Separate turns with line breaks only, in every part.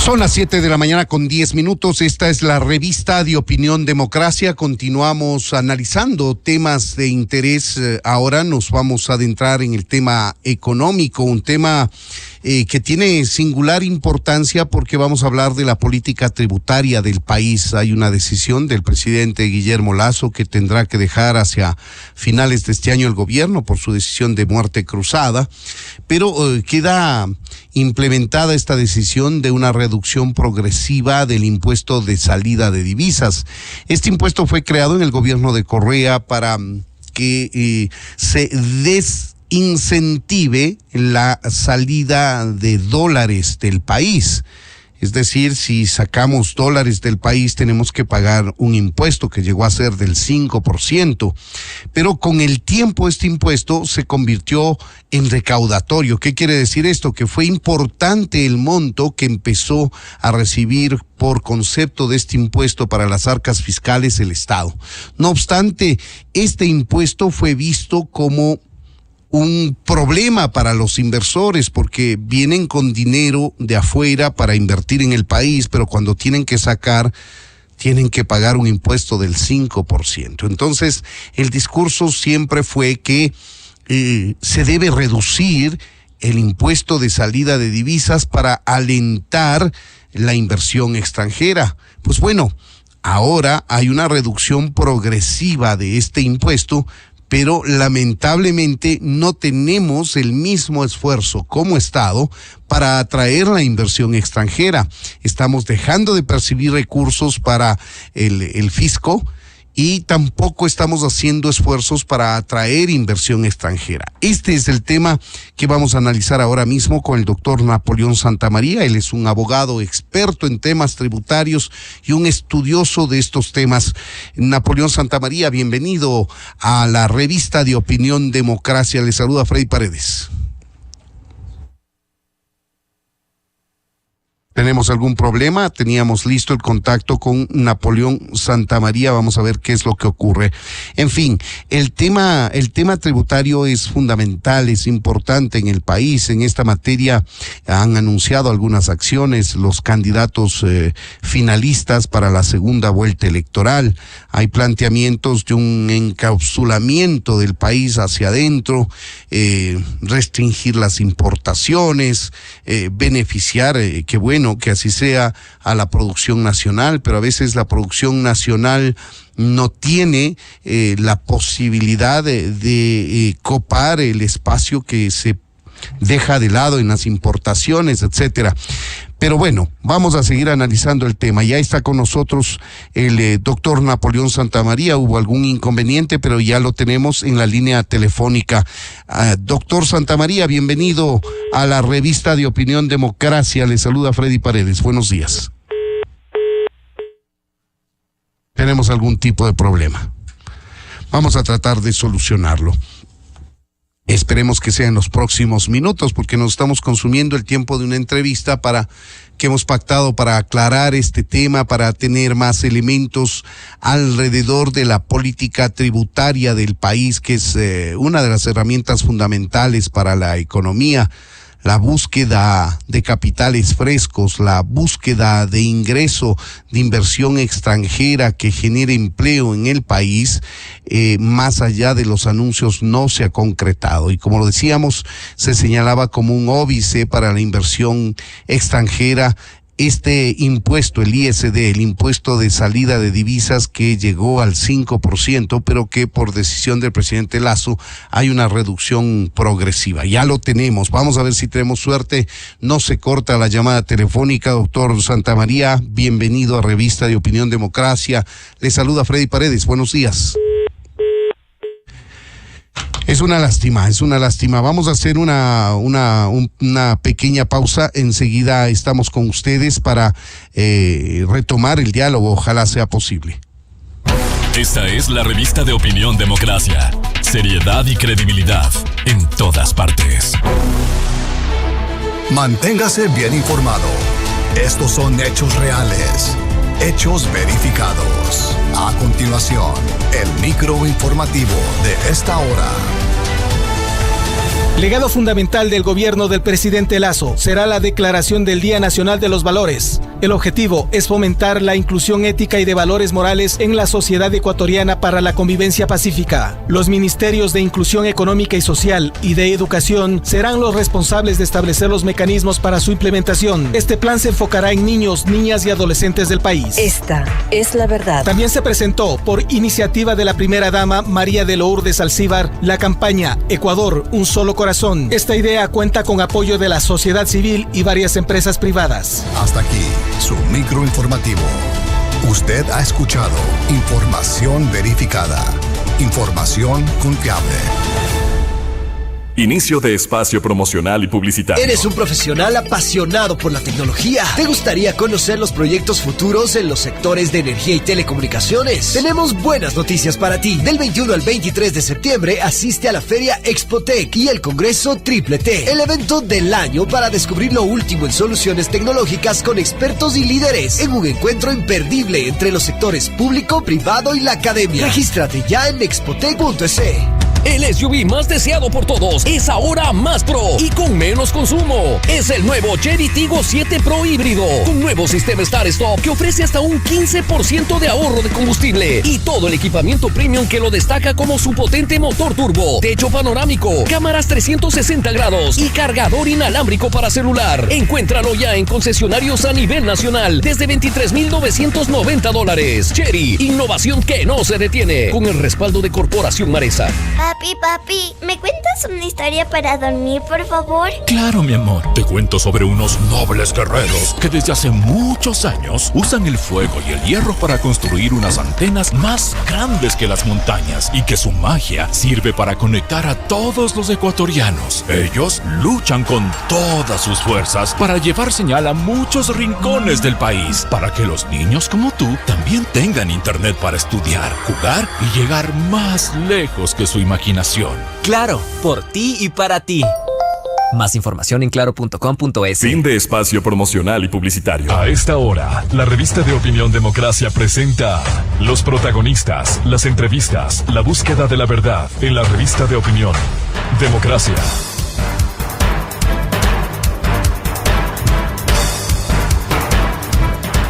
Son las 7:10 a.m. Esta es la revista de Opinión Democracia. Continuamos analizando temas de interés. Ahora nos vamos a adentrar en el tema económico, un tema que tiene singular importancia porque vamos a hablar de la política tributaria del país. Hay una decisión del presidente Guillermo Lasso que tendrá que dejar hacia finales de este año el gobierno por su decisión de muerte cruzada, pero queda implementada esta decisión de una reducción progresiva del impuesto de salida de divisas. Este impuesto fue creado en el gobierno de Correa para que se desincentive la salida de dólares del país. Es decir, si sacamos dólares del país tenemos que pagar un impuesto que llegó a ser del 5%, pero con el tiempo este impuesto se convirtió en recaudatorio. ¿Qué quiere decir esto? Que fue importante el monto que empezó a recibir por concepto de este impuesto para las arcas fiscales el Estado. No obstante, este impuesto fue visto como un problema para los inversores porque vienen con dinero de afuera para invertir en el país, pero cuando tienen que sacar, tienen que pagar un impuesto del 5%. Entonces, el discurso siempre fue que se debe reducir el impuesto de salida de divisas para alentar la inversión extranjera. Pues bueno, ahora hay una reducción progresiva de este impuesto, pero lamentablemente no tenemos el mismo esfuerzo como Estado para atraer la inversión extranjera. Estamos dejando de percibir recursos para el fisco y tampoco estamos haciendo esfuerzos para atraer inversión extranjera. Este es el tema que vamos a analizar ahora mismo con el doctor Napoleón Santamaría. Él es un abogado experto en temas tributarios y un estudioso de estos temas. Napoleón Santamaría, bienvenido a la revista de Opinión Democracia. Le saluda Freddy Paredes. ¿Tenemos algún problema? Teníamos listo el contacto con Napoleón Santamaría. Vamos a ver qué es lo que ocurre. En fin, el tema tributario es fundamental, es importante en el país. En esta materia han anunciado algunas acciones los candidatos finalistas para la segunda vuelta electoral. Hay planteamientos de un encapsulamiento del país hacia adentro, restringir las importaciones, beneficiar, qué bueno que así sea, a la producción nacional, pero a veces la producción nacional no tiene la posibilidad de copar el espacio que se deja de lado en las importaciones, etcétera. Pero bueno, vamos a seguir analizando el tema. Ya está con nosotros el doctor Napoleón Santamaría. Hubo algún inconveniente, pero ya lo tenemos en la línea telefónica. Doctor Santamaría, bienvenido a la revista de Opinión Democracia. Le saluda Freddy Paredes. Buenos días. Tenemos algún tipo de problema. Vamos a tratar de solucionarlo. Esperemos que sea en los próximos minutos, porque nos estamos consumiendo el tiempo de una entrevista que hemos pactado para aclarar este tema, para tener más elementos alrededor de la política tributaria del país, que es una de las herramientas fundamentales para la economía. La búsqueda de capitales frescos, la búsqueda de ingreso de inversión extranjera que genere empleo en el país, más allá de los anuncios no se ha concretado. Y como lo decíamos, se señalaba como un óbice para la inversión extranjera este impuesto, el ISD, el impuesto de salida de divisas, que llegó al 5%, pero que por decisión del presidente Lasso hay una reducción progresiva. Ya lo tenemos. Vamos a ver si tenemos suerte. No se corta la llamada telefónica. Doctor Santamaría, bienvenido a Revista de Opinión Democracia. Le saluda Freddy Paredes. Buenos días. Es una lástima. Vamos a hacer una pequeña pausa. Enseguida estamos con ustedes para retomar el diálogo. Ojalá sea posible.
Esta es la revista de Opinión Democracia. Seriedad y credibilidad en todas partes.
Manténgase bien informado. Estos son hechos reales. Hechos verificados. A continuación, el micro informativo de esta hora.
Legado fundamental del gobierno del presidente Lasso será la declaración del Día Nacional de los Valores. El objetivo es fomentar la inclusión ética y de valores morales en la sociedad ecuatoriana para la convivencia pacífica. Los ministerios de Inclusión Económica y Social y de Educación serán los responsables de establecer los mecanismos para su implementación. Este plan se enfocará en niños, niñas y adolescentes del país.
Esta es la verdad.
También se presentó, por iniciativa de la primera dama María de Lourdes Alcíbar, la campaña Ecuador, un solo corazón. Esta idea cuenta con apoyo de la sociedad civil y varias empresas privadas.
Hasta aquí, su microinformativo. Usted ha escuchado información verificada, información confiable.
Inicio de espacio promocional y publicitario.
¿Eres un profesional apasionado por la tecnología? ¿Te gustaría conocer los proyectos futuros en los sectores de energía y telecomunicaciones? Tenemos buenas noticias para ti. Del 21 al 23 de septiembre asiste a la Feria Expotec y el Congreso Triple T, el evento del año para descubrir lo último en soluciones tecnológicas con expertos y líderes en un encuentro imperdible entre los sectores público, privado y la academia. Regístrate ya en expotec.es.
El SUV más deseado por todos es ahora más pro y con menos consumo. Es el nuevo Chery Tiggo 7 Pro híbrido, con nuevo sistema Start Stop que ofrece hasta un 15% de ahorro de combustible y todo el equipamiento premium que lo destaca como su potente motor turbo, techo panorámico, cámaras 360 grados y cargador inalámbrico para celular. Encuéntralo ya en concesionarios a nivel nacional desde $23,990. Chery, innovación que no se detiene, con el respaldo de Corporación Maresa.
Papi, ¿me cuentas una historia para dormir, por favor?
Claro, mi amor. Te cuento sobre unos nobles guerreros que desde hace muchos años usan el fuego y el hierro para construir unas antenas más grandes que las montañas y que su magia sirve para conectar a todos los ecuatorianos. Ellos luchan con todas sus fuerzas para llevar señal a muchos rincones del país, para que los niños como tú también tengan internet para estudiar, jugar y llegar más lejos que su imaginación.
Claro, por ti y para ti. Más información en claro.com.es.
Fin de espacio promocional y publicitario.
A esta hora, la revista de Opinión Democracia presenta los protagonistas, las entrevistas, la búsqueda de la verdad en la revista de Opinión Democracia.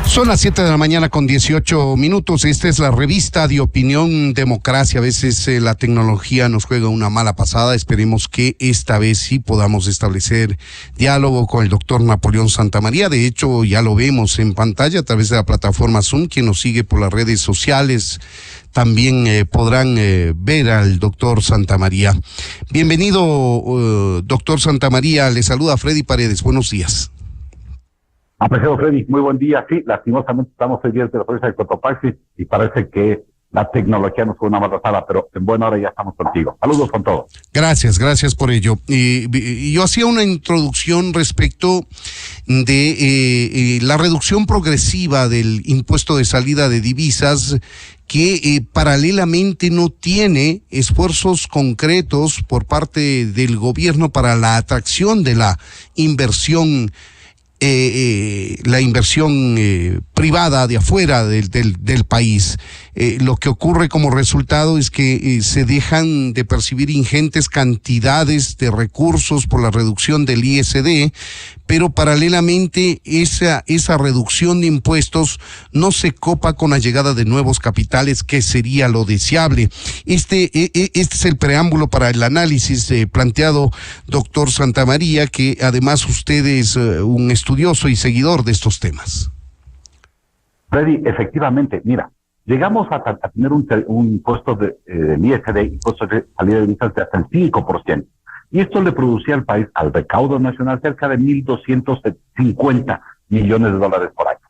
Son las 7 de la mañana con 18 minutos. Esta es la revista de Opinión Democracia. A veces la tecnología nos juega una mala pasada. Esperemos que esta vez sí podamos establecer diálogo con el doctor Napoleón Santamaría. De hecho, ya lo vemos en pantalla a través de la plataforma Zoom. Quien nos sigue por las redes sociales también podrán ver al doctor Santamaría. Bienvenido, doctor Santamaría. Le saluda Freddy Paredes. Buenos días.
Apreciado Freddy, muy buen día. Sí, lastimosamente estamos hoy día de la provincia de Cotopaxi y parece que la tecnología nos fue una mala pasada, pero en buena hora ya estamos contigo. Saludos con todo.
Gracias por ello. Yo hacía una introducción respecto de la reducción progresiva del impuesto de salida de divisas que paralelamente no tiene esfuerzos concretos por parte del gobierno para la atracción de la inversión privada de afuera del país. Lo que ocurre como resultado es que se dejan de percibir ingentes cantidades de recursos por la reducción del ISD, pero paralelamente esa reducción de impuestos no se copa con la llegada de nuevos capitales, que sería lo deseable. Este es el preámbulo para el análisis planteado, doctor Santamaría, que además usted es un estudioso y seguidor de estos temas.
Freddy, efectivamente, mira, llegamos a tener un impuesto del ISD, impuesto de salida de divisas de hasta el 5%. Y esto le producía al país, al recaudo nacional, cerca de 1.250 millones de dólares por año.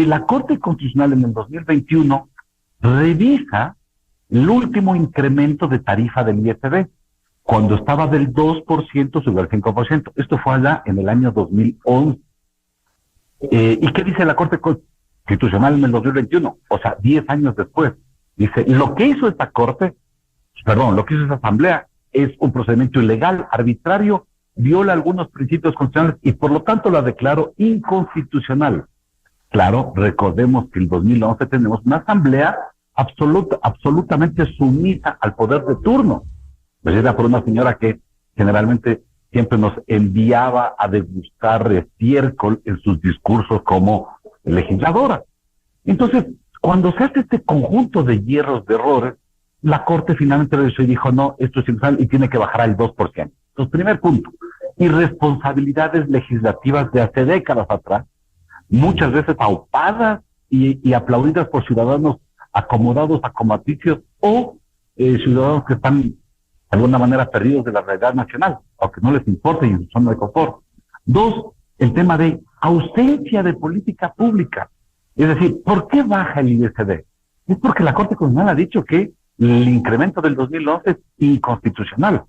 La Corte Constitucional en el 2021 revisa el último incremento de tarifa del ISD. Cuando estaba del 2%, subió al 5%. Esto fue allá en el año 2011. ¿Y qué dice la Corte Constitucional en el 2021? O sea, 10 años después. Dice, lo que hizo esta Asamblea es un procedimiento ilegal, arbitrario, viola algunos principios constitucionales y por lo tanto la declaró inconstitucional. Claro, recordemos que en el 2011 tenemos una Asamblea absolutamente sumisa al poder de turno. Pues era por una señora que generalmente siempre nos enviaba a degustar estiércol en sus discursos como legisladora. Entonces, cuando se hace este conjunto de hierros, de errores, la Corte finalmente lo hizo y dijo, no, esto es ilegal y tiene que bajar al 2%. Entonces, primer punto, irresponsabilidades legislativas de hace décadas atrás, muchas veces aupadas y aplaudidas por ciudadanos acomodados a comaticios o ciudadanos que están de alguna manera perdidos de la realidad nacional, aunque no les importa y en su zona de confort. Dos, el tema de ausencia de política pública. Es decir, ¿por qué baja el ISD? Es porque la Corte Constitucional ha dicho que el incremento del 2011 es inconstitucional.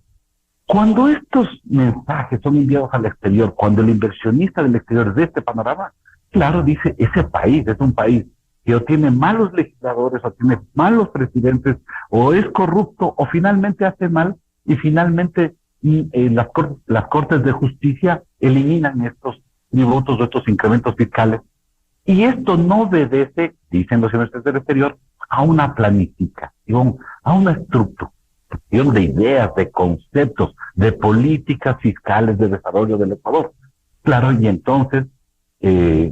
Cuando estos mensajes son enviados al exterior, cuando el inversionista del exterior de este panorama, claro, dice, ese país es un país que o tiene malos legisladores, o tiene malos presidentes, o es corrupto, o finalmente hace mal, y finalmente las cortes de justicia eliminan estos tributos o estos incrementos fiscales. Y esto no obedece, dicen los inversores del exterior, a una planificación, a una estructuración de ideas, de conceptos, de políticas fiscales de desarrollo del Ecuador. Claro, y entonces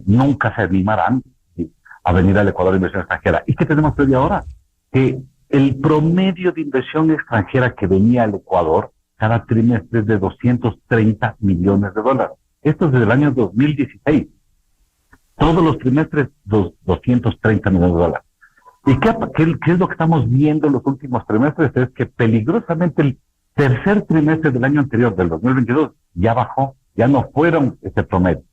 nunca se animarán a venir al Ecuador inversión extranjera. ¿Y qué tenemos desde ahora? Que el promedio de inversión extranjera que venía al Ecuador cada trimestre es de 230 millones de dólares. Esto es desde el año 2016. Todos los trimestres, 230 millones de dólares. ¿Y qué es lo que estamos viendo en los últimos trimestres? Es que peligrosamente el tercer trimestre del año anterior, del 2022, ya bajó, ya no fueron ese promedio.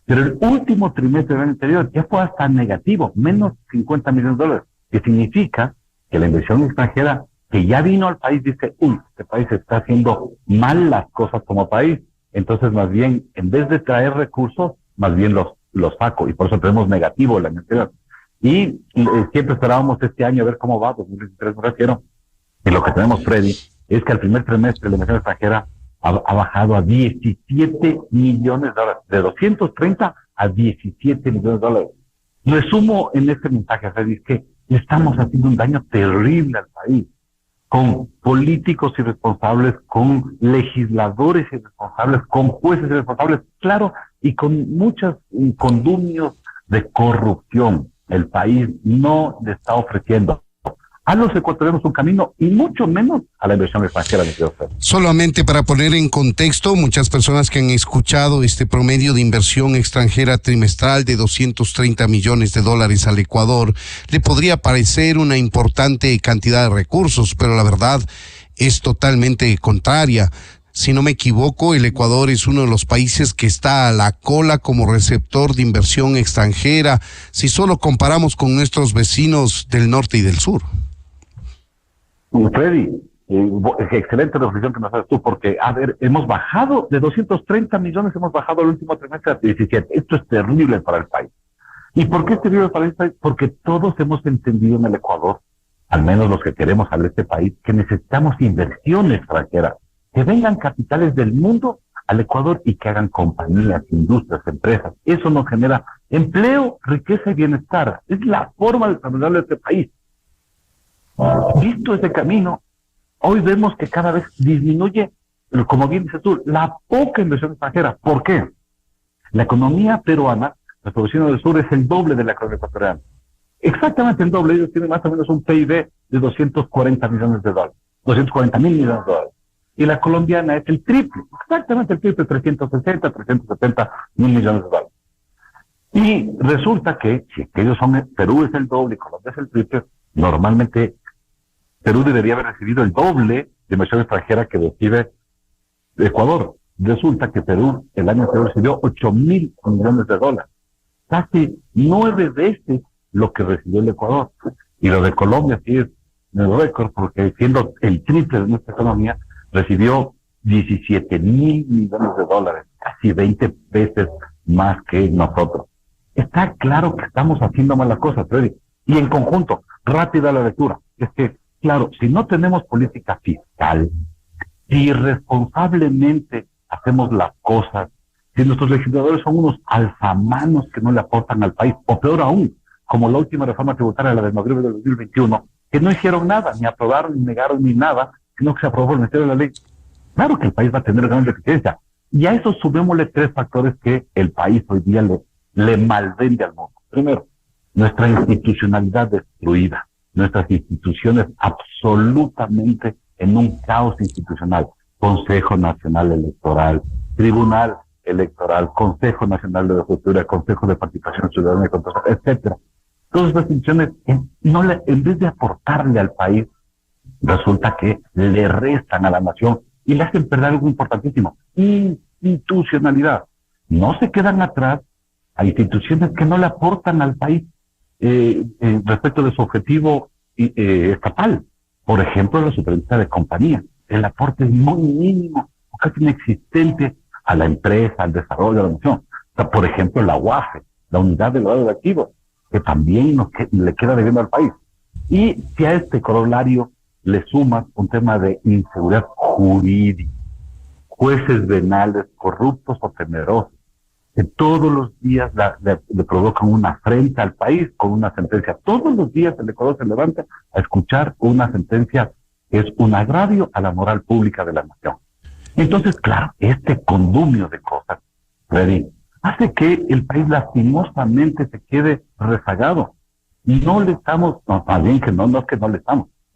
Pero el último trimestre del año anterior ya fue hasta negativo, menos 50 millones de dólares, que significa que la inversión extranjera que ya vino al país dice, este país está haciendo mal las cosas como país, entonces más bien, en vez de traer recursos, más bien los saco, y por eso tenemos negativo el año anterior. Y siempre esperábamos este año a ver cómo va, 2023 me refiero, y lo que tenemos, Freddy, es que al primer trimestre la inversión extranjera ha bajado a 17 millones de dólares, de 230 a 17 millones de dólares. Resumo en este mensaje, Freddy, es que le estamos haciendo un daño terrible al país, con políticos irresponsables, con legisladores irresponsables, con jueces irresponsables, claro, y con muchos condumios de corrupción. El país no le está ofreciendo a los ecuatorianos un camino y mucho menos a la inversión extranjera.
Solamente para poner en contexto, muchas personas que han escuchado este promedio de inversión extranjera trimestral de 230 millones de dólares al Ecuador, le podría parecer una importante cantidad de recursos, pero la verdad es totalmente contraria. Si no me equivoco, el Ecuador es uno de los países que está a la cola como receptor de inversión extranjera, si solo comparamos con nuestros vecinos del norte y del sur.
Freddy, excelente reflexión que nos haces tú, porque, a ver, hemos bajado de 230 millones, hemos bajado el último trimestre a 17. Esto es terrible para el país. ¿Y por qué es terrible para el país? Porque todos hemos entendido en el Ecuador, al menos los que queremos a este país, que necesitamos inversión extranjera, que vengan capitales del mundo al Ecuador y que hagan compañías, industrias, empresas. Eso nos genera empleo, riqueza y bienestar. Es la forma de desarrollar este país. Visto ese camino, hoy vemos que cada vez disminuye, como bien dices tú, la poca inversión extranjera. ¿Por qué? La economía peruana, nuestro vecino del sur, es el doble de la economía ecuatoriana. Exactamente el doble. Ellos tienen más o menos un PIB de 240 millones de dólares, 240 mil millones de dólares. Y la colombiana es el triple, exactamente el triple, 360, 370 mil millones de dólares. Y resulta que, si ellos son, Perú es el doble y Colombia es el triple, normalmente Perú debería haber recibido el doble de inversión extranjera que recibe Ecuador. Resulta que Perú el año anterior recibió 8 mil millones de dólares, casi 9 veces lo que recibió el Ecuador. Y lo de Colombia sí es el récord, porque siendo el triple de nuestra economía, recibió 17 mil millones de dólares, casi 20 veces más que nosotros. Está claro que estamos haciendo malas cosas, Freddy. Y en conjunto, rápida la lectura, es que, claro, si no tenemos política fiscal, si irresponsablemente hacemos las cosas, si nuestros legisladores son unos alzamanos que no le aportan al país, o peor aún, como la última reforma tributaria, la de noviembre del 2021, que no hicieron nada, ni aprobaron, ni negaron, ni nada, sino que se aprobó el Ministerio de la Ley. claro que el país va a tener gran deficiencia. Y a eso subémosle 3 factores que el país hoy día le malvende al mundo. Primero, nuestra institucionalidad destruida, nuestras instituciones absolutamente en un caos institucional. Consejo Nacional Electoral, Tribunal Electoral, Consejo Nacional de la Justicia, Consejo de Participación Ciudadana, etcétera. Todas estas instituciones, en vez de aportarle al país, resulta que le restan a la nación y le hacen perder algo importantísimo: institucionalidad. No se quedan atrás a instituciones que no le aportan al país respecto de su objetivo estatal. Por ejemplo, la Superintendencia de Compañía. El aporte es muy mínimo, casi inexistente a la empresa, al desarrollo de la nación. O sea, por ejemplo, la UAFE, la Unidad de Lavado de Activos, que también le queda debiendo al país. Y si a este corolario le sumas un tema de inseguridad jurídica, jueces venales corruptos o temerosos, que todos los días le provocan una afrenta al país con una sentencia. Todos los días el Ecuador se levanta a escuchar una sentencia que es un agravio a la moral pública de la nación. Entonces, claro, este condumio de cosas, Freddy, hace que el país lastimosamente se quede rezagado. No le estamos, más bien que no es que no le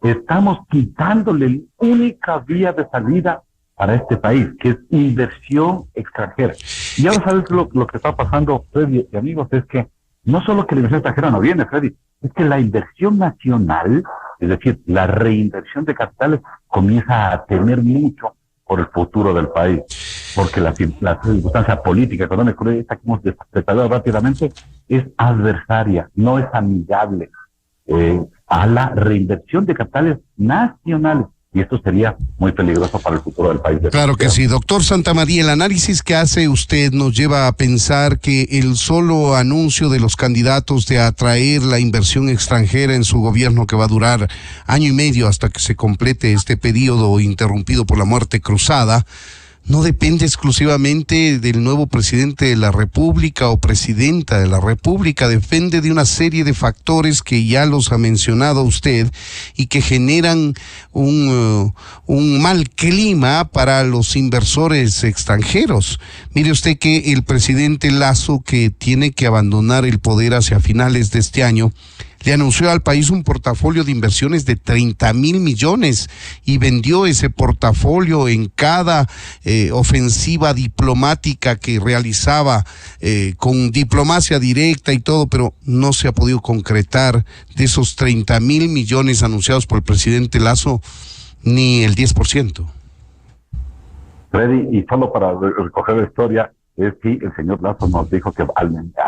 estamos quitándole la única vía de salida para este país, que es inversión extranjera. Y ahora sabes lo que está pasando, Freddy y amigos, es que no solo que la inversión extranjera no viene, Freddy, es que la inversión nacional, es decir, la reinversión de capitales, comienza a temer mucho por el futuro del país, porque la circunstancia política, económica, esta que hemos detallado rápidamente, es adversaria, no es amigable a la reinversión de capitales nacionales. Y esto sería muy peligroso para el futuro del país.
Claro que sí. Doctor Santamaría, el análisis que hace usted nos lleva a pensar que el solo anuncio de los candidatos de atraer la inversión extranjera en su gobierno, que va a durar 1 año y medio hasta que se complete este periodo interrumpido por la muerte cruzada, no depende exclusivamente del nuevo presidente de la República o presidenta de la República, depende de una serie de factores que ya los ha mencionado usted y que generan un mal clima para los inversores extranjeros. Mire usted que el presidente Lasso, que tiene que abandonar el poder hacia finales de este año, le anunció al país un portafolio de inversiones de 30,000 millones y vendió ese portafolio en cada ofensiva diplomática que realizaba con diplomacia directa y todo, pero no se ha podido concretar de esos 30,000 millones anunciados por el presidente Lasso ni el 10%.
Freddy, y solo para recoger la historia, es que el señor Lasso nos dijo que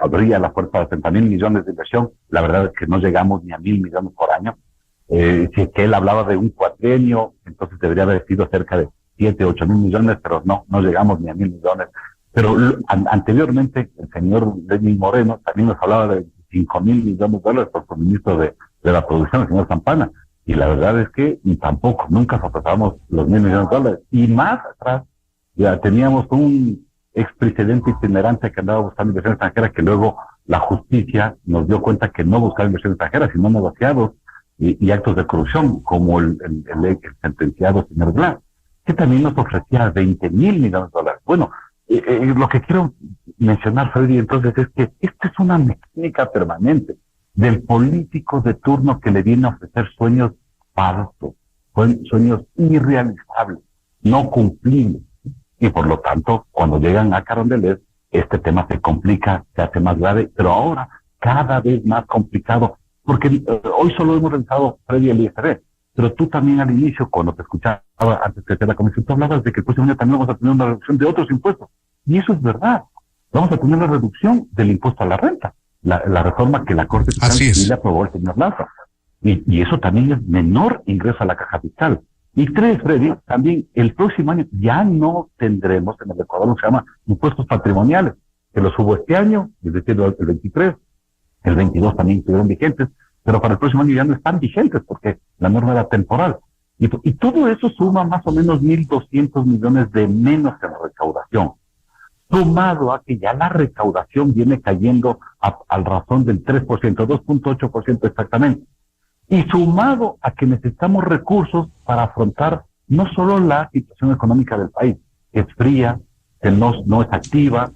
habría la fuerza de 30,000 millones de inversión. La verdad es que no llegamos ni a 1,000 millones por año. Si que él hablaba de un cuatrienio, entonces debería haber sido cerca de 7-8 mil millones, pero no llegamos ni a 1,000 millones. Pero anteriormente el señor Lenín Moreno también nos hablaba de 5,000 millones de dólares por su ministro de la producción, el señor Zampana. Y la verdad es que nunca soportábamos los 1,000 millones de dólares. Y más atrás ya teníamos un exprecedente itinerante que andaba buscando inversión extranjera, que luego la justicia nos dio cuenta que no buscaba inversión extranjera, sino negociados y actos de corrupción, como el sentenciado señor Blas, que también nos ofrecía 20,000 millones de dólares. Bueno, lo que quiero mencionar, Freddy, entonces, es que esta es una mecánica permanente del político de turno que le viene a ofrecer sueños falsos, sueños irrealizables, no cumplibles. Y por lo tanto, cuando llegan a Carondelet, este tema se complica, se hace más grave, pero ahora cada vez más complicado, porque hoy solo hemos realizado Freddy el ISR, pero tú también al inicio, cuando te escuchaba antes que te la comisión, tú hablabas de que el próximo año también vamos a tener una reducción de otros impuestos. Y eso es verdad. Vamos a tener una reducción del impuesto a la renta, la reforma que la Corte Fiscal le aprobó el señor Lasso. Y eso también es menor ingreso a la caja fiscal. Y 3, Freddy, también el próximo año ya no tendremos en el Ecuador lo que se llama impuestos patrimoniales, que los hubo este año, es decir, el 23, el 22 también estuvieron vigentes, pero para el próximo año ya no están vigentes porque la norma era temporal. Y todo eso suma más o menos 1,200 millones de menos en recaudación, sumado a que ya la recaudación viene cayendo al razón del 3%, 2.8% exactamente. Y sumado a que necesitamos recursos para afrontar no solo la situación económica del país, que es fría, que no es activa,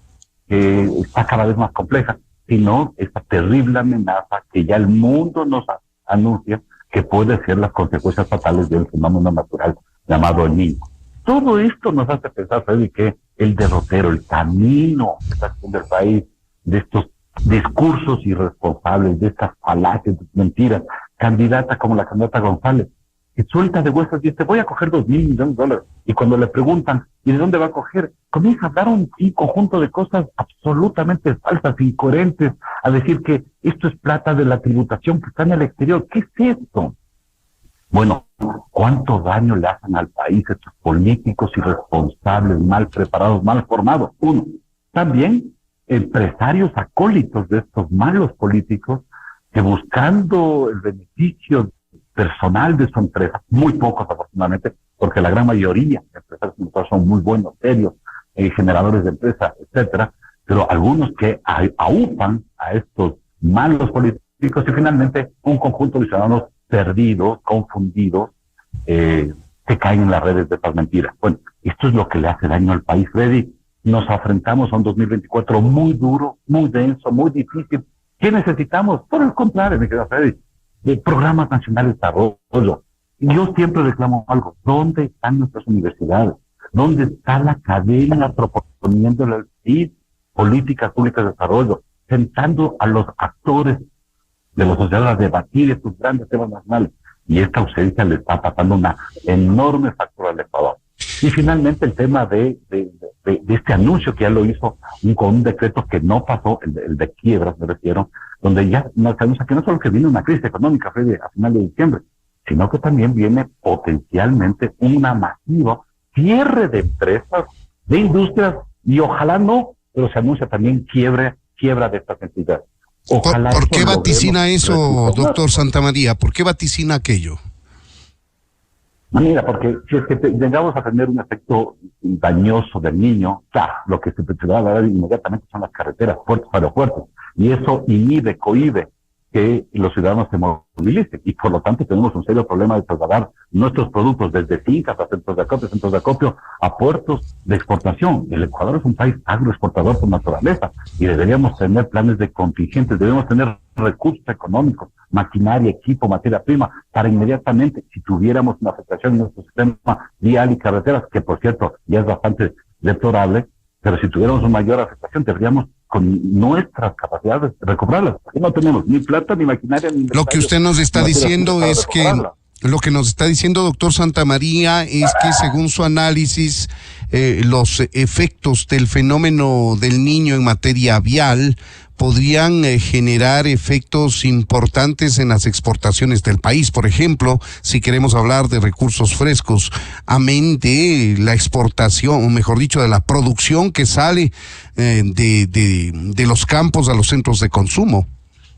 que está cada vez más compleja, sino esta terrible amenaza que ya el mundo nos anuncia que puede ser las consecuencias fatales del fenómeno natural llamado El Niño. Todo esto nos hace pensar, Freddy, que el derrotero, el camino que está haciendo el país, de estos discursos irresponsables, de estas falacias, de mentiras, candidata como la candidata González, que suelta de huesas y dice, voy a coger $2,000 millones. Y cuando le preguntan, ¿y de dónde va a coger? Comienza a hablar un conjunto de cosas absolutamente falsas, incoherentes, a decir que esto es plata de la tributación que está en el exterior. ¿Qué es esto? Bueno, ¿cuánto daño le hacen al país estos políticos irresponsables, mal preparados, mal formados? Uno, también empresarios acólitos de estos malos políticos que buscando el beneficio personal de su empresa, muy pocos afortunadamente, porque la gran mayoría de empresarios son muy buenos, serios, generadores de empresas, etcétera, pero algunos que aupan a estos malos políticos y finalmente un conjunto de ciudadanos perdidos, confundidos, que caen en las redes de estas mentiras. Bueno, esto es lo que le hace daño al país, Freddy. Nos enfrentamos a un 2024 muy duro, muy denso, muy difícil. ¿Qué necesitamos? Por el contrario, mi querido Freddy, de programas nacionales de desarrollo. Y yo siempre reclamo algo. ¿Dónde están nuestras universidades? ¿Dónde está la academia proponiéndole al país políticas públicas de desarrollo? Sentando a los actores de la sociedad a debatir estos grandes temas nacionales. Y esta ausencia le está pasando una enorme factura al Ecuador. Y finalmente el tema de este anuncio que ya lo hizo con un decreto que no pasó, el de quiebras me refiero, donde ya nos anuncia que no solo que viene una crisis económica, Freddy, a final de diciembre, sino que también viene potencialmente una masiva cierre de empresas, de industrias, y ojalá no, pero se anuncia también quiebra de estas entidades. Ojalá.
¿Por qué vaticina eso, doctor Santamaría? ¿Por qué vaticina aquello?
Mira, porque si es que llegamos a tener un efecto dañoso del Niño, claro, lo que se va a dar inmediatamente son las carreteras, puertos, aeropuertos, y eso cohíbe que los ciudadanos se movilicen, y por lo tanto tenemos un serio problema de trasladar nuestros productos desde fincas a centros de acopio, a puertos de exportación. El Ecuador es un país agroexportador por naturaleza, y deberíamos tener planes de contingentes, debemos tener recursos económicos, maquinaria, equipo, materia prima, para inmediatamente, si tuviéramos una afectación en nuestro sistema vial y carreteras, que por cierto ya es bastante deplorable, pero si tuviéramos una mayor afectación, tendríamos con nuestras capacidades de recobrarlas. Aquí no tenemos ni plata, ni maquinaria, ni...
Lo que usted nos está diciendo es que... Lo que nos está diciendo, doctor Santamaría, es que según su análisis, los efectos del fenómeno del Niño en materia vial podrían generar efectos importantes en las exportaciones del país. Por ejemplo, si queremos hablar de recursos frescos, amén de la exportación, o mejor dicho, de la producción que sale de los campos a los centros de consumo,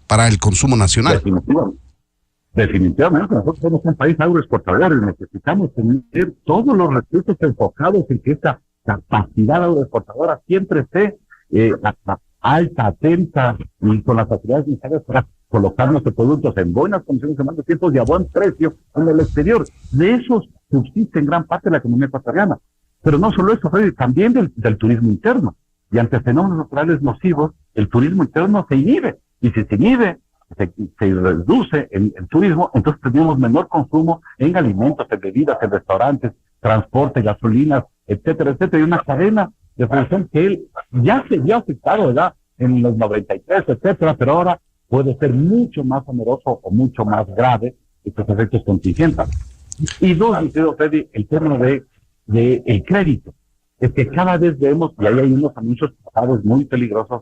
para el consumo nacional.
Definitivamente, nosotros somos un país agroexportador y necesitamos tener todos los recursos enfocados en que esta capacidad agroexportadora siempre esté alta, atenta y con las facilidades necesarias para colocar nuestros productos en buenas condiciones, en buenos tiempos y a buen precio en el exterior. De esos subsiste en gran parte la economía ecuatoriana. Pero no solo eso, Freddy, también del turismo interno. Y ante fenómenos naturales nocivos, el turismo interno se inhibe. Y si se inhibe, se reduce el turismo, entonces tenemos menor consumo en alimentos, en bebidas, en restaurantes, transporte, gasolinas, etcétera, etcétera. Y una cadena de producción que él ya se vio afectado, ¿verdad?, en los 93, etcétera, pero ahora puede ser mucho más oneroso o mucho más grave estos efectos contingentes. Y dos, mi querido Freddy, el tema de el crédito. Es que cada vez vemos, y ahí hay unos anuncios pasados muy peligrosos,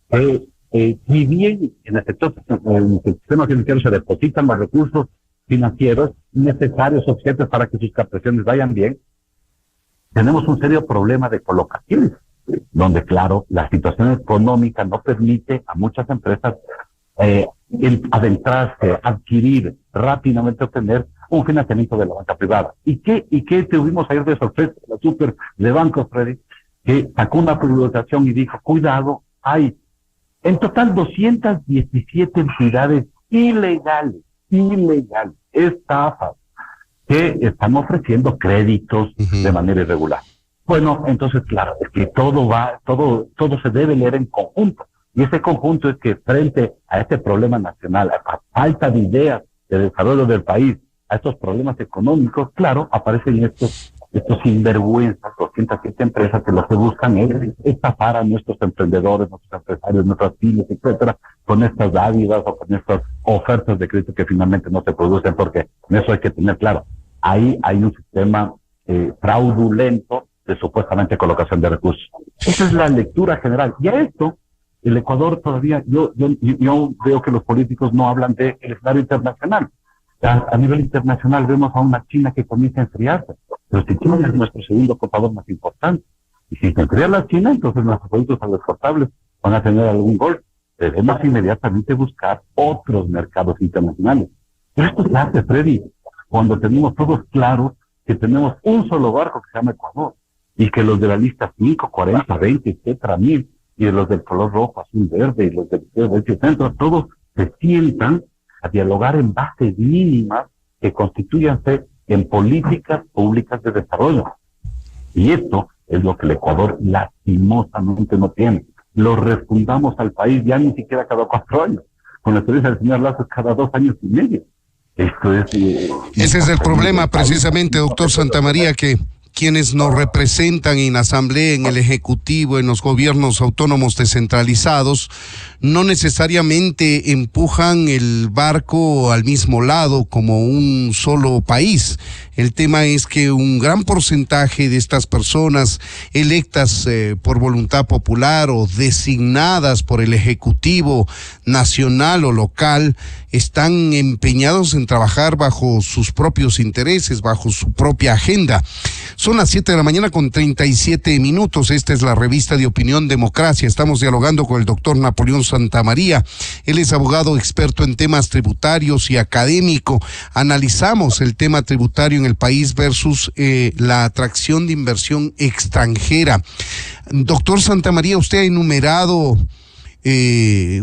que si bien en el sistema financiero se depositan los recursos financieros necesarios, suficientes para que sus captaciones vayan bien, tenemos un serio problema de colocaciones, donde, claro, la situación económica no permite a muchas empresas adentrarse, adquirir, rápidamente obtener un financiamiento de la banca privada. ¿Y qué tuvimos ayer de sorpresa? La super de bancos, Freddy, que sacó una publicación y dijo, cuidado, hay en total 217 entidades ilegales, estafas, que están ofreciendo créditos de manera irregular. Bueno, entonces, claro, es que todo se debe leer en conjunto. Y ese conjunto es que frente a este problema nacional, a la falta de ideas de desarrollo del país, a estos problemas económicos, claro, aparecen estos sinvergüenzas, 207 empresas que lo que buscan es estafar a nuestros emprendedores, nuestros empresarios, nuestras pymes, etcétera, con estas dádivas o con estas ofertas de crédito que finalmente no se producen, porque en eso hay que tener claro. Ahí hay un sistema fraudulento de supuestamente colocación de recursos. Esa es la lectura general. Y a esto, el Ecuador todavía, yo veo que los políticos no hablan del escenario internacional. A nivel internacional vemos a una China que comienza a enfriarse, pero si China es nuestro segundo comprador más importante, y si se enfría la China, entonces nuestros productos agroexportables van a tener algún gol. Debemos inmediatamente buscar otros mercados internacionales. Pero esto se hace, Freddy, cuando tenemos todos claros que tenemos un solo barco que se llama Ecuador, y que los de la lista 5, 40, 20, etcétera, 1000, y de los del color rojo, azul, verde, y los del centro, todos se sientan a dialogar en bases mínimas que constituyanse en políticas públicas de desarrollo. Y esto es lo que el Ecuador lastimosamente no tiene. Lo refundamos al país ya ni siquiera cada 4 años. Con la experiencia del señor Lazo cada 2 años y medio. Esto es...
Ese es el problema precisamente, doctor Santamaría, que quienes nos representan en la Asamblea, en el Ejecutivo, en los gobiernos autónomos descentralizados, no necesariamente empujan el barco al mismo lado como un solo país. El tema es que un gran porcentaje de estas personas electas por voluntad popular o designadas por el Ejecutivo nacional o local están empeñados en trabajar bajo sus propios intereses, bajo su propia agenda. Son las 7 de la mañana con 37 minutos. Esta es la revista de Opinión Democracia. Estamos dialogando con el doctor Napoleón Santamaría. Él es abogado experto en temas tributarios y académico. Analizamos el tema tributario en el país versus la atracción de inversión extranjera. Doctor Santamaría, usted ha enumerado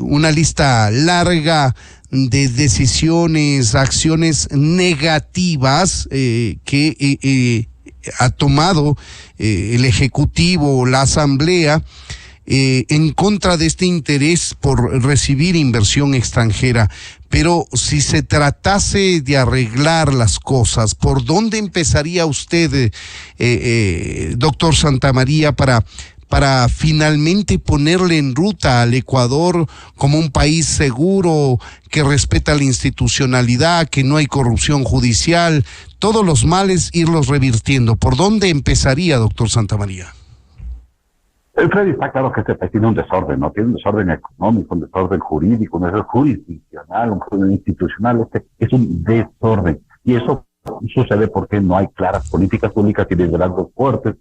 una lista larga de decisiones, acciones negativas que ha tomado el Ejecutivo, la Asamblea, en contra de este interés por recibir inversión extranjera. Pero si se tratase de arreglar las cosas, ¿por dónde empezaría usted, doctor Santamaría, para finalmente ponerle en ruta al Ecuador como un país seguro, que respeta la institucionalidad, que no hay corrupción judicial, todos los males irlos revirtiendo? ¿Por dónde empezaría, doctor Santamaría?
Freddy, está claro que este país tiene un desorden, ¿no? Tiene un desorden económico, un desorden jurídico, un desorden jurisdiccional, un desorden institucional. Es un desorden. Y eso sucede porque no hay claras políticas públicas y liderazgos fuertes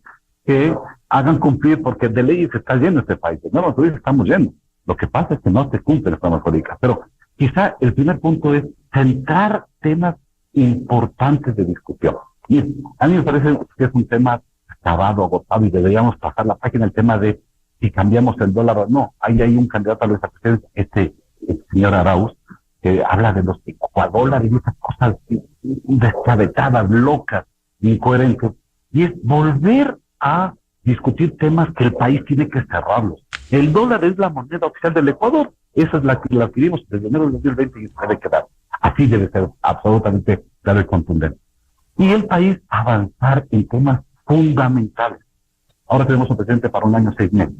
que hagan cumplir, porque de leyes está lleno este país. No, nosotros estamos llenos. Lo que pasa es que no se cumplen las normas políticas. Pero quizá el primer punto es centrar temas importantes de discusión. Y a mí me parece que es un tema acabado, agotado, y deberíamos pasar la página, el tema de si cambiamos el dólar o no. Ahí hay un candidato a la presidencia, el señor Arauz, que habla de los ecuadólares y esas cosas descabetadas, locas, incoherentes. Y es volver a discutir temas que el país tiene que cerrarlos. El dólar es la moneda oficial del Ecuador. Esa es la que la adquirimos desde enero del 2020 y debe quedar. Así debe ser absolutamente claro y contundente. Y el país avanzar en temas fundamentales. Ahora tenemos un presidente para 1 año 6 meses.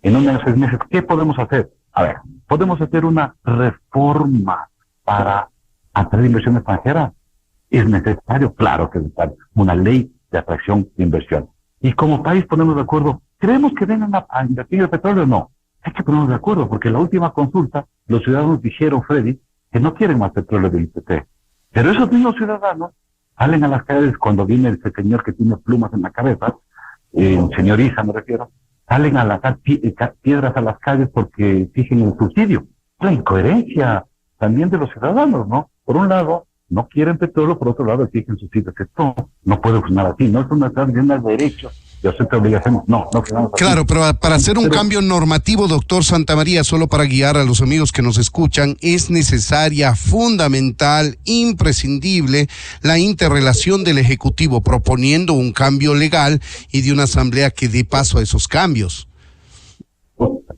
En 1 año 6 meses, ¿qué podemos hacer? A ver, ¿podemos hacer una reforma para atraer inversión extranjera? ¿Es necesario? Claro que es necesario. Una ley de atracción de inversión. Y como país ponemos de acuerdo, ¿queremos que vengan a invertir el petróleo o no? Hay que ponernos de acuerdo, porque en la última consulta los ciudadanos dijeron, Freddy, que no quieren más petróleo del IPT. Pero esos mismos ciudadanos salen a las calles cuando viene ese señor que tiene plumas en la cabeza, señor Isa me refiero, salen a lanzar piedras a las calles porque exigen el subsidio. La incoherencia también de los ciudadanos, ¿no? Por un lado, no quieren petróleo, por otro lado exigen subsidios. Esto no puede funcionar así, no es una cuestión de derechos Yo sé que obligaciones, no quedamos así.
Claro, pero para hacer un cambio normativo, doctor Santamaría, solo para guiar a los amigos que nos escuchan, es necesaria, fundamental, imprescindible la interrelación del Ejecutivo proponiendo un cambio legal y de una asamblea que dé paso a esos cambios.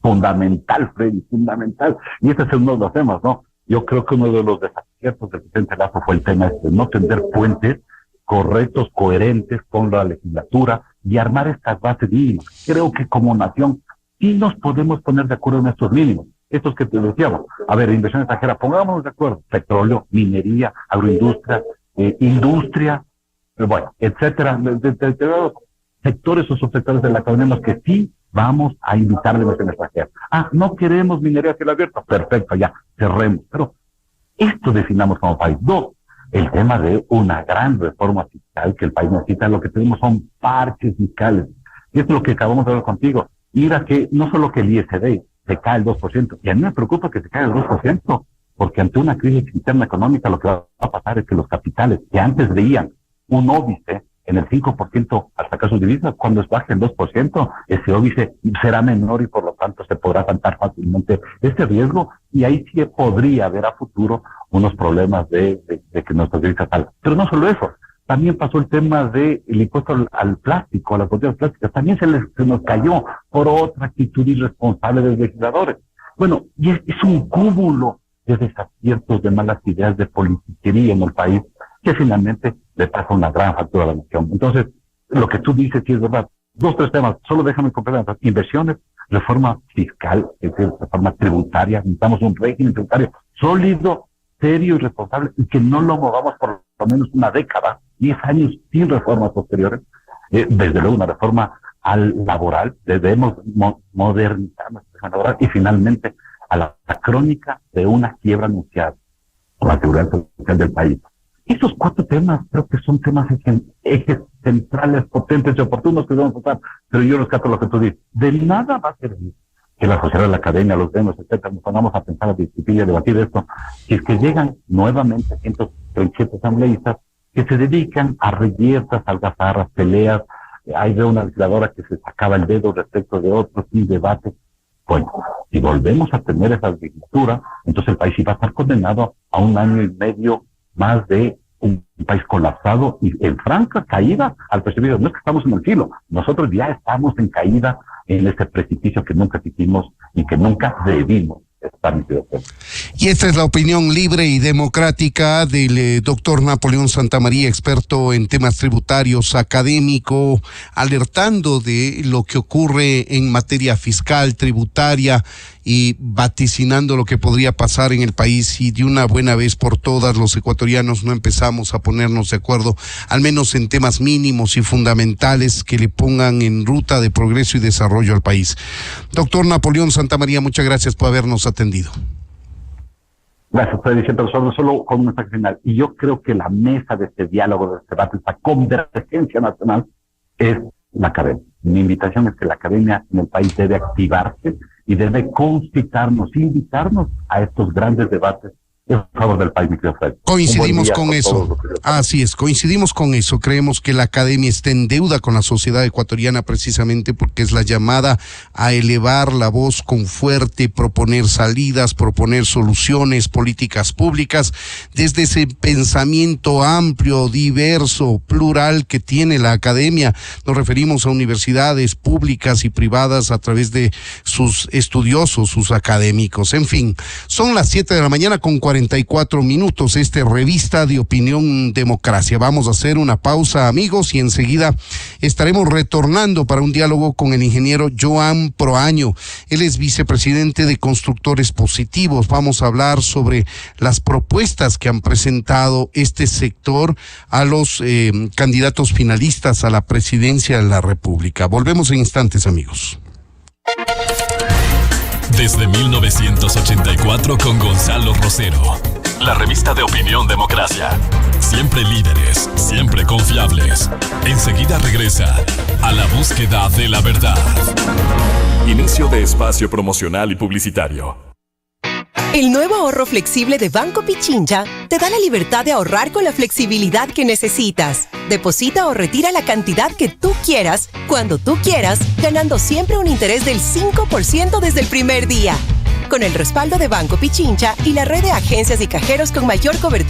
Fundamental, Freddy, fundamental. Y este es uno de los temas, ¿no? Yo creo que uno de los desaciertos del presidente Lasso fue el tema de no tender puentes correctos, coherentes con la legislatura y armar estas bases mínimas. Creo que como nación sí nos podemos poner de acuerdo en estos mínimos. Estos que te decíamos. A ver, inversión extranjera, pongámonos de acuerdo. Petróleo, minería, agroindustria, industria, bueno, etcétera. De sectores o subsectores de la economía en los que sí vamos a invitar la inversión extranjera. No queremos minería a cielo abierto. Perfecto, ya, cerremos. Pero esto definamos como país. Dos, el tema de una gran reforma fiscal que el país necesita. Lo que tenemos son parches fiscales. Y esto es lo que acabamos de hablar contigo. Mira que no solo que el ISD se cae el 2%, y a mí me preocupa que se caiga el 2%, porque ante una crisis interna económica lo que va a pasar es que los capitales que antes veían un óbice en el 5% al sacar sus divisas, cuando baje el 2%, ese óbice será menor y por lo tanto se podrá saltar fácilmente este riesgo, y ahí sí podría haber a futuro unos problemas de que nuestras divisas salgan. Pero no solo eso, también pasó el tema del impuesto al plástico, a las botellas plásticas, también se nos cayó por otra actitud irresponsable de los legisladores. Bueno, y es un cúmulo de desaciertos, de malas ideas, de politiquería en el país, que finalmente le pasa una gran factura a la nación. Entonces, lo que tú dices sí es verdad. 2, 3 temas, solo déjame complementar. Inversiones, reforma fiscal, es decir, reforma tributaria. Necesitamos un régimen tributario sólido, serio y responsable, y que no lo movamos por lo menos una década, 10 años sin reformas posteriores. Desde luego una reforma laboral, debemos modernizar nuestra reforma laboral, y finalmente a la crónica de una quiebra anunciada por la seguridad social del país. Esos 4 temas creo que son temas ejes centrales, potentes y oportunos que debemos tratar, pero yo rescato lo que tú dices. De nada va a servir que la sociedad, la academia, los gremios, etcétera, nos pongamos a pensar, a discutir y a debatir esto, si es que llegan nuevamente 137 asambleístas que se dedican a reyertas, algazarras, peleas. Hay de una legisladora que se sacaba el dedo respecto de otros sin debate. Bueno, si volvemos a tener esa legislatura, entonces el país sí va a estar condenado a 1 año y medio más de un país colapsado y en franca caída al precipicio. No es que estamos en el filo, nosotros ya estamos en caída en ese precipicio que nunca quisimos y que nunca debimos estar metidos.
Y esta es la opinión libre y democrática del doctor Napoleón Santamaría, experto en temas tributarios, académico, alertando de lo que ocurre en materia fiscal, tributaria, y vaticinando lo que podría pasar en el país si de una buena vez por todas los ecuatorianos no empezamos a ponernos de acuerdo, al menos en temas mínimos y fundamentales que le pongan en ruta de progreso y desarrollo al país. Doctor Napoleón Santamaría, muchas gracias por habernos atendido.
Gracias, Freddy. Siempre solo con un mensaje final. Y yo creo que la mesa de este diálogo, de este debate, esta convergencia nacional, es la academia. Mi invitación es que la academia en el país debe activarse y debe concitarnos, invitarnos a estos grandes debates en favor del país, mi querido Fred.
Coincidimos con eso. Así es, coincidimos con eso. Creemos que la academia está en deuda con la sociedad ecuatoriana precisamente porque es la llamada a elevar la voz con fuerte, proponer salidas, proponer soluciones, políticas públicas, desde ese pensamiento amplio, diverso, plural que tiene la academia. Nos referimos a universidades públicas y privadas a través de sus estudiosos, sus académicos. En fin, son las 7 de la mañana con 44 minutos, revista de opinión Democracia. Vamos a hacer una pausa, amigos, y enseguida estaremos retornando para un diálogo con el ingeniero Joan Proaño. Él es vicepresidente de Constructores Positivos. Vamos a hablar sobre las propuestas que han presentado este sector a los candidatos finalistas a la presidencia de la República. Volvemos en instantes, amigos.
Desde 1984 con Gonzalo Rosero. La revista de opinión Democracia. Siempre líderes, siempre confiables. Enseguida regresa a la búsqueda de la verdad. Inicio de espacio promocional y publicitario.
El nuevo ahorro flexible de Banco Pichincha te da la libertad de ahorrar con la flexibilidad que necesitas. Deposita o retira la cantidad que tú quieras, cuando tú quieras, ganando siempre un interés del 5% desde el primer día. Con el respaldo de Banco Pichincha y la red de agencias y cajeros con mayor cobertura